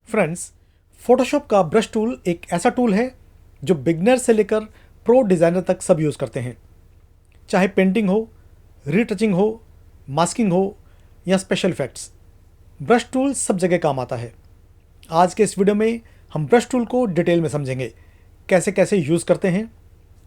Friends, Photoshop का brush tool एक ऐसा टूल है जो बिगनर से लेकर प्रो डिज़ाइनर तक सब यूज़ करते हैं। चाहे पेंटिंग हो, रीटचिंग हो, मास्किंग हो या स्पेशल इफेक्ट्स, ब्रश टूल सब जगह काम आता है। आज के इस वीडियो में हम ब्रश टूल को डिटेल में समझेंगे, कैसे कैसे यूज़ करते हैं,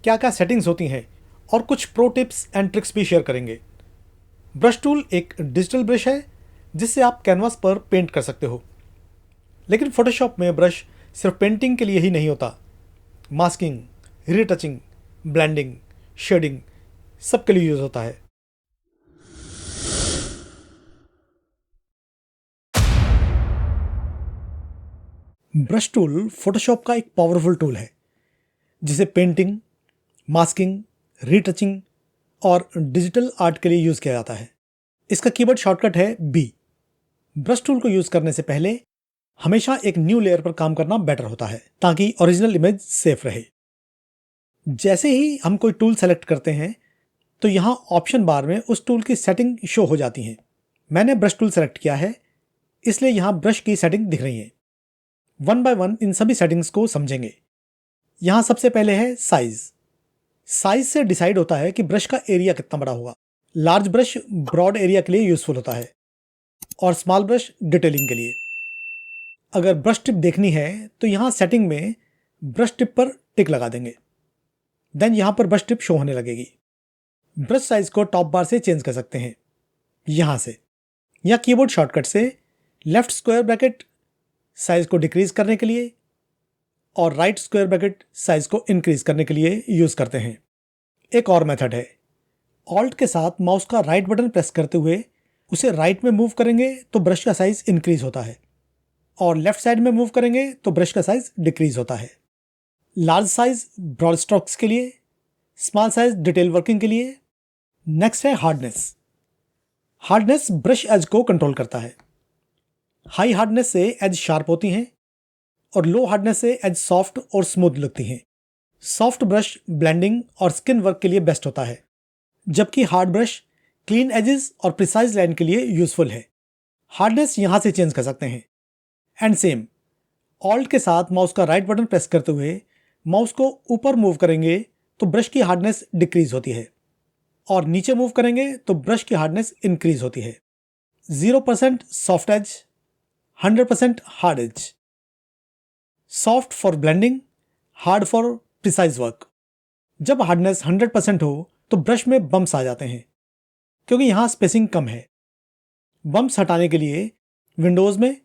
क्या क्या सेटिंग्स होती हैं और कुछ प्रो टिप्स एंड ट्रिक्स भी शेयर करेंगे। ब्रश टूल एक डिजिटल ब्रश है जिससे आप कैनवास पर पेंट कर सकते हो, लेकिन फोटोशॉप में ब्रश सिर्फ पेंटिंग के लिए ही नहीं होता। मास्किंग, रीटचिंग, ब्लेंडिंग, शेडिंग सब के लिए यूज़ होता है। ब्रश टूल फोटोशॉप का एक पावरफुल टूल है जिसे पेंटिंग, मास्किंग, रीटचिंग और डिजिटल आर्ट के लिए यूज़ किया जाता है। इसका कीबोर्ड शॉर्टकट है बी। ब्रश टूल को यूज़ करने से पहले हमेशा एक न्यू लेयर पर काम करना बेटर होता है ताकि ओरिजिनल इमेज सेफ रहे। जैसे ही हम कोई टूल सेलेक्ट करते हैं तो यहाँ ऑप्शन बार में उस टूल की सेटिंग शो हो जाती हैं। मैंने ब्रश टूल सेलेक्ट किया है, इसलिए यहाँ ब्रश की सेटिंग दिख रही है। वन बाय वन इन सभी सेटिंग्स को समझेंगे। यहाँ सबसे पहले है साइज। साइज से डिसाइड होता है कि ब्रश का एरिया कितना बड़ा होगा। लार्ज ब्रश ब्रॉड एरिया के लिए यूजफुल होता है और स्मॉल ब्रश डिटेलिंग के लिए। अगर ब्रश टिप देखनी है तो यहाँ सेटिंग में ब्रश टिप पर टिक लगा देंगे, देन यहाँ पर ब्रश टिप शो होने लगेगी। ब्रश साइज को टॉप बार से चेंज कर सकते हैं यहाँ से, या कीबोर्ड शॉर्टकट से लेफ्ट स्क्वायर ब्रैकेट साइज को डिक्रीज करने के लिए और राइट स्क्वायर ब्रैकेट साइज को इंक्रीज करने के लिए यूज करते हैं। एक और मेथड है, ऑल्ट के साथ माउस का राइट बटन प्रेस करते हुए उसे राइट में मूव करेंगे तो ब्रश का साइज इंक्रीज होता है और लेफ्ट साइड में मूव करेंगे तो ब्रश का साइज डिक्रीज होता है। लार्ज साइज ब्रॉड स्ट्रोक्स के लिए, स्मॉल साइज डिटेल वर्किंग के लिए। नेक्स्ट है हार्डनेस। हार्डनेस ब्रश एज को कंट्रोल करता है। हाई हार्डनेस से एज शार्प होती हैं और लो हार्डनेस से एज सॉफ्ट और स्मूथ लगती हैं। सॉफ्ट ब्रश ब्लेंडिंग और स्किन वर्क के लिए बेस्ट होता है, जबकि हार्ड ब्रश क्लीन एजेस और प्रिसाइज लाइन के लिए यूजफुल है। हार्डनेस यहां से चेंज कर सकते हैं। एंड सेम, ऑल्ट के साथ माउस का राइट बटन प्रेस करते हुए माउस को ऊपर मूव करेंगे तो ब्रश की हार्डनेस डिक्रीज होती है और नीचे मूव करेंगे तो ब्रश की हार्डनेस इंक्रीज होती है। 0% soft edge, 100% hard edge. Soft for blending, hard for precise work. जब हार्डनेस 100% हो तो ब्रश में बम्प्स आ जाते हैं क्योंकि यहाँ स्पेसिंग कम है। बम्प्स हटाने के लिए विंडोज में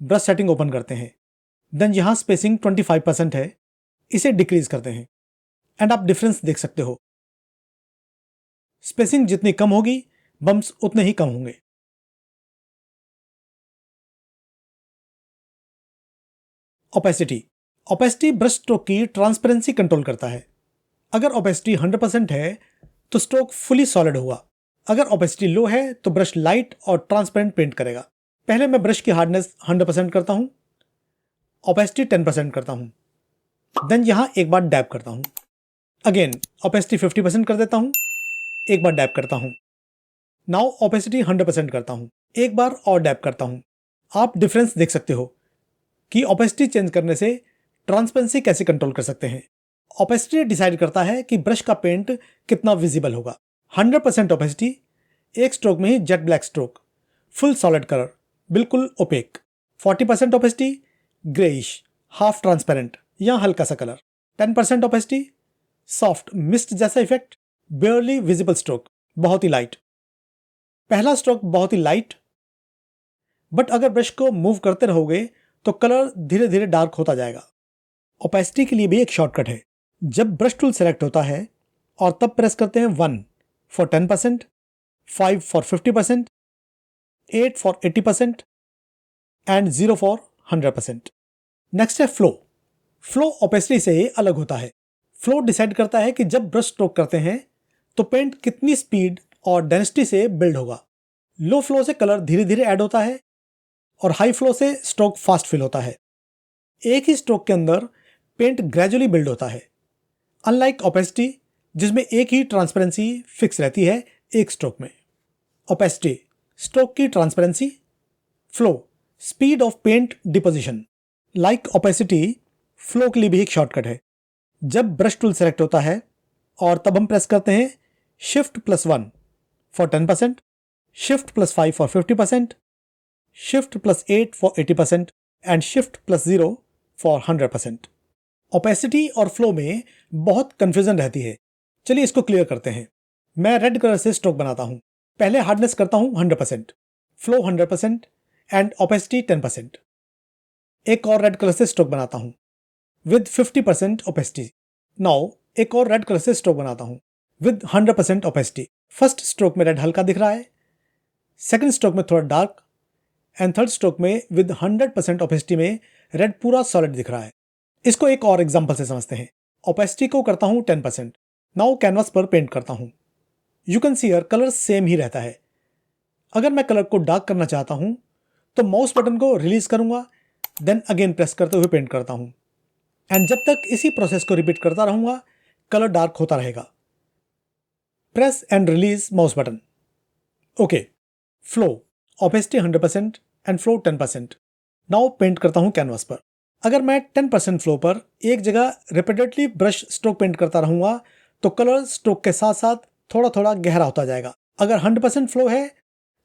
ब्रश सेटिंग ओपन करते हैं, देन यहाँ स्पेसिंग 25% है, इसे डिक्रीज करते हैं एंड आप डिफरेंस देख सकते हो। स्पेसिंग जितनी कम होगी बम्प्स उतने ही कम होंगे। ओपेसिटी। ओपेसिटी ब्रश स्ट्रोक की ट्रांसपेरेंसी कंट्रोल करता है। अगर ओपेसिटी 100% है तो स्ट्रोक फुली सॉलिड हुआ। अगर ओपेसिटी लो है तो ब्रश लाइट और ट्रांसपेरेंट पेंट करेगा। पहले मैं ब्रश की हार्डनेस 100% करता हूं, ओपेसिटी 10% करता हूं, देन यहां एक बार डैब करता हूं। अगेन ओपेसिटी 50% कर देता हूं, एक बार डैब करता हूं। नाउ ओपेसिटी 100% करता हूं, एक बार और डैब करता हूं। आप डिफरेंस देख सकते हो कि ओपेसिटी चेंज करने से ट्रांसपेरेंसी कैसे कंट्रोल कर सकते हैं। ओपेसिटी डिसाइड करता है कि ब्रश का पेंट कितना विजिबल होगा। 100% ओपेसिटी, एक स्ट्रोक में ही jet black stroke, full solid colour, बिल्कुल opaque. 40% opacity, greyish, half transparent या हल्का सा कलर। 10% ओपेसिटी, सॉफ्ट मिस्ट जैसा इफेक्ट, बेयरली विजिबल स्ट्रोक, बहुत ही लाइट। पहला स्ट्रोक बहुत ही लाइट, बट अगर ब्रश को मूव करते रहोगे तो कलर धीरे धीरे डार्क होता जाएगा। ओपेसिटी के लिए भी एक शॉर्टकट है। जब ब्रश टूल सेलेक्ट होता है और तब प्रेस करते हैं 1 for 10%, 5 for 50%, 8 for 80% and 0 for 100%। Next है फ्लो। फ्लो ओपेसिटी से अलग होता है। फ्लो डिसाइड करता है कि जब ब्रश स्ट्रोक करते हैं तो पेंट कितनी स्पीड और डेंसिटी से बिल्ड होगा। लो फ्लो से कलर धीरे धीरे ऐड होता है और हाई फ्लो से स्ट्रोक फास्ट फिल होता है। एक ही स्ट्रोक के अंदर पेंट ग्रेजुअली बिल्ड होता है, अनलाइक ओपेसिटी जिसमें एक ही ट्रांसपेरेंसी फिक्स रहती है एक स्ट्रोक में। ओपेसिटी स्ट्रोक की transparency, flow speed of paint deposition. Like opacity flow के लिए भी एक शॉर्टकट है। जब ब्रश टूल सेलेक्ट होता है और तब हम प्रेस करते हैं Shift+1 for 10%, Shift+5 for 50%, Shift+8 for 80% and Shift+0 for 100%। Opacity और फ्लो में बहुत कंफ्यूजन रहती है, चलिए इसको क्लियर करते हैं। मैं रेड कलर से स्ट्रोक बनाता हूं। पहले हार्डनेस करता हूं 100%, फ्लो 100% एंड ओपेसिटी 10%। एक और रेड कलर से स्ट्रोक बनाता हूं विद 50% ओपेसिटी। नाउ एक और रेड कलर से स्ट्रोक बनाता हूं विद 100% ओपेसिटी। फर्स्ट स्ट्रोक में रेड हल्का दिख रहा है, सेकंड स्ट्रोक में थोड़ा डार्क एंड थर्ड स्ट्रोक में विद 100% ओपेसिटी में रेड पूरा सॉलिड दिख रहा है। इसको एक और एग्जांपल से समझते हैं। ओपेसिटी को करता हूं 10%। नाउ कैनवास पर पेंट करता हूं। You can see here colour same ही रहता है। अगर मैं कलर को डार्क करना चाहता हूं तो माउस बटन को रिलीज करूंगा, देन अगेन प्रेस करते हुए पेंट करता हूं एंड जब तक इसी प्रोसेस को रिपीट करता रहूंगा कलर डार्क होता रहेगा। Press and release mouse button. Okay, flow opacity 100% and flow 10%। Now paint करता हूं कैनवास पर। अगर मैं 10% फ्लो पर एक जगह रिपीटेडली ब्रश स्ट्रोक पेंट करता रहूंगा तो कलर स्ट्रोक के साथ साथ थोड़ा थोड़ा गहरा होता जाएगा। अगर 100% फ्लो है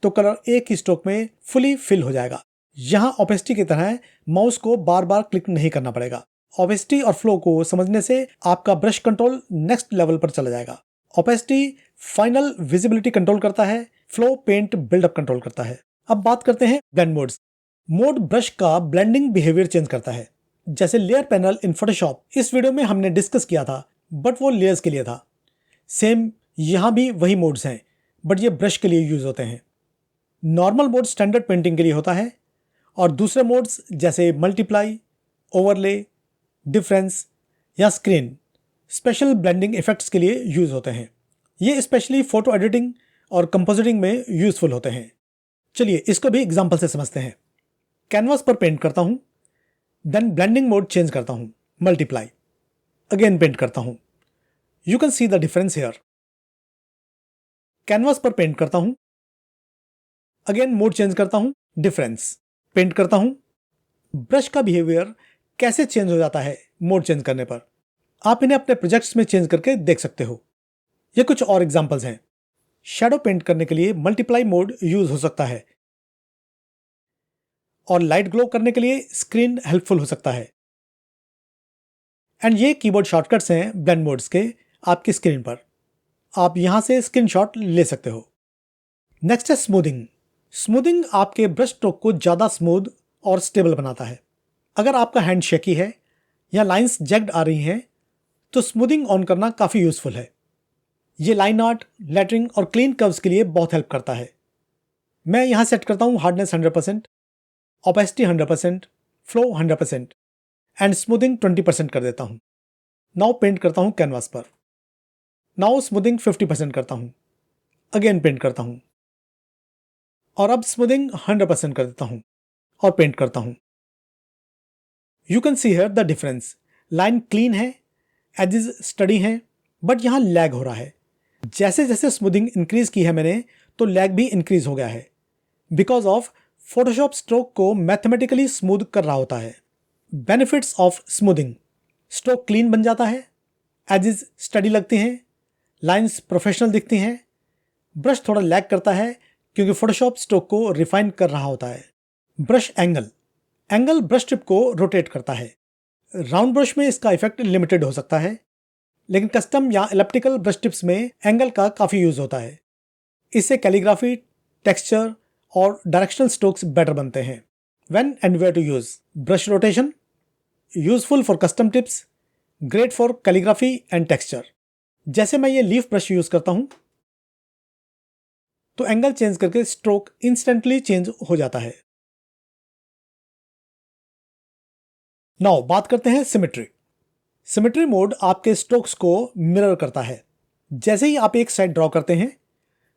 तो कलर एक ही स्ट्रोक में फुली फिल हो जाएगा। यहां ओपेसिटी की तरह माउस को बार बार क्लिक नहीं करना पड़ेगा। ओपेसिटी और फ्लो को समझने से आपका ब्रश कंट्रोल नेक्स्ट लेवल पर चला जाएगा। ओपेसिटी फाइनल विजिबिलिटी कंट्रोल करता है, फ्लो पेंट बिल्डअप कंट्रोल करता है। अब बात करते हैं ब्लेंड मोड्स। मोड ब्रश का ब्लेंडिंग बिहेवियर चेंज करता है, जैसे लेयर पैनल इन फोटोशॉप इस वीडियो में हमने डिस्कस किया था, बट वो लेयर्स के लिए था। सेम यहां भी वही मोड्स हैं, बट ये ब्रश के लिए यूज होते हैं। नॉर्मल मोड स्टैंडर्ड पेंटिंग के लिए होता है और दूसरे मोड्स जैसे मल्टीप्लाई, ओवरले, डिफरेंस या स्क्रीन स्पेशल ब्लेंडिंग इफेक्ट्स के लिए यूज होते हैं। ये स्पेशली फोटो एडिटिंग और कंपोजिटिंग में यूजफुल होते हैं। चलिए इसको भी एग्जांपल से समझते हैं। कैनवास पर पेंट करता हूं, देन ब्लेंडिंग मोड चेंज करता हूं, मल्टीप्लाई, अगेन पेंट करता हूं। You can see the difference here. Canvas पर पेंट करता हूं, अगेन मोड चेंज करता हूं, डिफरेंस, पेंट करता हूं। ब्रश का बिहेवियर कैसे चेंज हो जाता है मोड चेंज करने पर, आप इन्हें अपने प्रोजेक्ट्स में चेंज करके देख सकते हो। ये कुछ और एग्जांपल्स हैं। शैडो पेंट करने के लिए मल्टीप्लाई मोड यूज हो सकता है और लाइट ग्लो करने के लिए स्क्रीन हेल्पफुल हो सकता है। एंड ये कीबोर्ड शॉर्टकट्स हैं ब्लेंड मोड्स के आपकी स्क्रीन पर, आप यहां से स्क्रीनशॉट ले सकते हो। नेक्स्ट है स्मूथिंग। स्मूथिंग आपके ब्रश स्ट्रोक को ज़्यादा स्मूथ और स्टेबल बनाता है। अगर आपका हैंड शेकी है या लाइंस जैग्ड आ रही हैं तो स्मूथिंग ऑन करना काफ़ी यूजफुल है। ये लाइन आर्ट, लेटरिंग और क्लीन कर्व्स के लिए बहुत हेल्प करता है। मैं यहाँ सेट करता हूँ hardness 100%, opacity 100%, flow 100% and smoothing 20% कर देता हूँ। नाउ पेंट करता हूँ कैनवास पर। नाउ स्मूथिंग 50% करता हूँ, अगेन पेंट करता हूँ और अब स्मूथिंग 100% कर देता हूँ और पेंट करता हूँ। You can see here the difference. Line clean है, एजेस स्टडी हैं, बट यहाँ लैग हो रहा है। जैसे जैसे स्मूथिंग इंक्रीज की है मैंने तो लैग भी इंक्रीज हो गया है, बिकॉज ऑफ फोटोशॉप स्ट्रोक को मैथमेटिकली स्मूथ कर रहा होता है। Benefits of smoothing: stroke clean बन जाता है, एजेस स्टडी लगती हैं, लाइंस प्रोफेशनल दिखती हैं, ब्रश थोड़ा लैग करता है क्योंकि फोटोशॉप स्ट्रोक को रिफाइन कर रहा होता है। ब्रश एंगल ब्रश टिप को रोटेट करता है। राउंड ब्रश में इसका इफेक्ट लिमिटेड हो सकता है, लेकिन कस्टम या इलेप्टिकल ब्रश टिप्स में एंगल का काफ़ी यूज होता है। इससे कैलीग्राफी, टेक्सचर और डायरेक्शनल स्ट्रोक्स बेटर बनते हैं। When and where to use brush rotation: useful for custom tips, great for calligraphy and texture. जैसे मैं ये लीफ ब्रश यूज करता हूं तो एंगल चेंज करके स्ट्रोक इंस्टेंटली चेंज हो जाता है। नाउ बात करते हैं सिमेट्री। सिमेट्री मोड आपके स्ट्रोक्स को मिरर करता है। जैसे ही आप एक साइड ड्रॉ करते हैं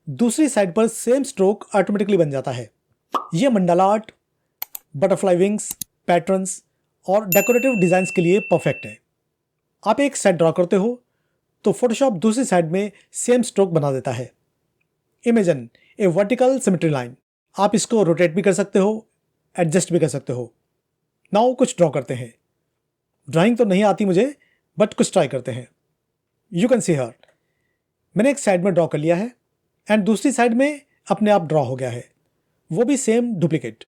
दूसरी साइड पर सेम स्ट्रोक ऑटोमेटिकली बन जाता है। यह mandala art, butterfly wings, patterns और डेकोरेटिव डिजाइन्स के लिए परफेक्ट है। आप एक साइड ड्रॉ करते हो तो फोटोशॉप दूसरी साइड में सेम स्ट्रोक बना देता है। इमेजिन ए वर्टिकल सिमेट्री लाइन। आप इसको रोटेट भी कर सकते हो, एडजस्ट भी कर सकते हो। नाउ कुछ ड्रॉ करते हैं। ड्राइंग तो नहीं आती मुझे, बट कुछ ट्राई करते हैं। यू कैन सी हर, मैंने एक साइड में ड्रॉ कर लिया है एंड दूसरी साइड में अपने आप ड्रॉ हो गया है, वो भी same duplicate.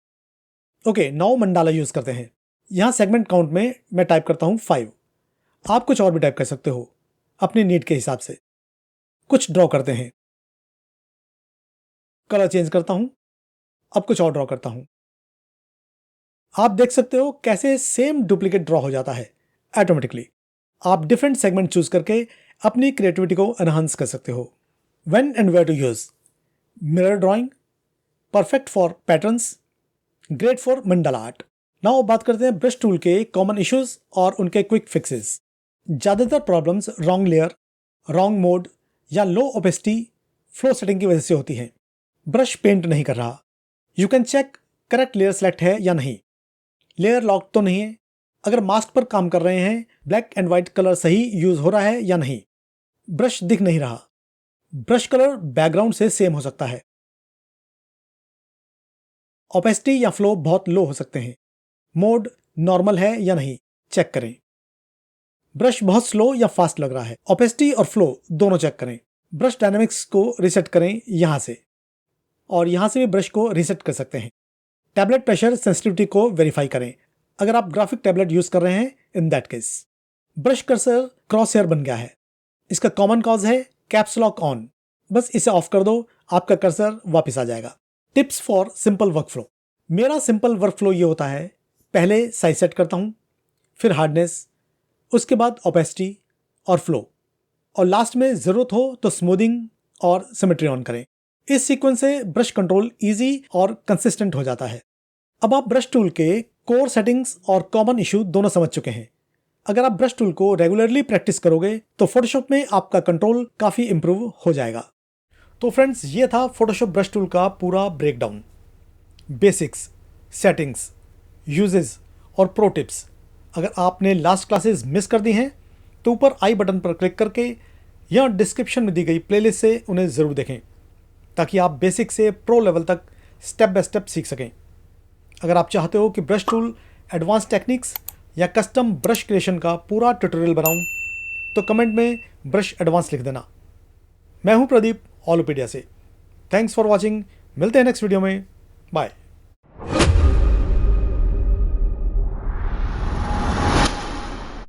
Okay, now mandala use करते हैं। यहाँ सेगमेंट काउंट में मैं टाइप करता हूँ 5। आप कुछ और भी टाइप कर सकते हो अपनी नीड के हिसाब से। कुछ ड्रॉ करते हैं, कलर चेंज करता हूं, अब कुछ और ड्रॉ करता हूं। आप देख सकते हो कैसे सेम डुप्लीकेट ड्रॉ हो जाता है ऑटोमेटिकली। आप डिफरेंट सेगमेंट चूज करके अपनी क्रिएटिविटी को एनहांस कर सकते हो। When and where to use mirror drawing, perfect for patterns, great for mandala art. Now बात करते हैं ब्रश टूल के कॉमन इश्यूज और उनके क्विक फिक्सेस। ज्यादातर problems wrong layer, wrong mode या लो ओपेसिटी फ्लो सेटिंग की वजह से होती हैं। ब्रश पेंट नहीं कर रहा। You can check correct layer select है या नहीं, लेयर लॉक तो नहीं है, अगर मास्क पर काम कर रहे हैं ब्लैक एंड व्हाइट कलर सही यूज हो रहा है या नहीं, ब्रश दिख नहीं रहा, ब्रश कलर बैकग्राउंड से सेम हो सकता है, ओपेसिटी या फ्लो बहुत लो हो सकते हैं, मोड नॉर्मल है या नहीं चेक करें, ब्रश बहुत स्लो या फास्ट लग रहा है, ओपेसिटी और फ्लो दोनों चेक करें, ब्रश डायनेमिक्स को रीसेट करें यहां से, और यहां से भी ब्रश को रीसेट कर सकते हैं। टैबलेट प्रेशर सेंसिटिविटी को वेरीफाई करें अगर आप ग्राफिक टैबलेट यूज कर रहे हैं। In that case brush cursor cross hair बन गया है, इसका कॉमन कॉज है कैप्स लॉक ऑन। बस इसे ऑफ कर दो, आपका कर्सर वापस आ जाएगा। Tips for simple workflow. मेरा सिंपल वर्कफ्लो ये होता है, पहले साइज सेट करता हूं, फिर हार्डनेस, उसके बाद ओपेसिटी और फ्लो, और लास्ट में जरूरत हो तो स्मूथिंग और सिमेट्री ऑन करें। इस सीक्वेंस से ब्रश कंट्रोल इजी और कंसिस्टेंट हो जाता है। अब आप ब्रश टूल के कोर सेटिंग्स और कॉमन इशू दोनों समझ चुके हैं। अगर आप ब्रश टूल को रेगुलरली प्रैक्टिस करोगे तो फोटोशॉप में आपका कंट्रोल काफी इंप्रूव हो जाएगा। तो फ्रेंड्स, ये था फोटोशॉप ब्रश टूल का पूरा ब्रेकडाउन, बेसिक्स, सेटिंग्स, यूजेस और प्रो टिप्स। अगर आपने लास्ट क्लासेस मिस कर दी हैं तो ऊपर आई बटन पर क्लिक करके या डिस्क्रिप्शन में दी गई प्लेलिस्ट से उन्हें ज़रूर देखें, ताकि आप बेसिक से प्रो लेवल तक स्टेप बाय स्टेप सीख सकें। अगर आप चाहते हो कि ब्रश टूल, एडवांस टेक्निक्स या कस्टम ब्रश क्रिएशन का पूरा ट्यूटोरियल बनाऊं, तो कमेंट में ब्रश एडवांस लिख देना। मैं हूं प्रदीप ऑलोपीडिया से। थैंक्स फॉर वॉचिंग, मिलते हैं नेक्स्ट वीडियो में। बाय।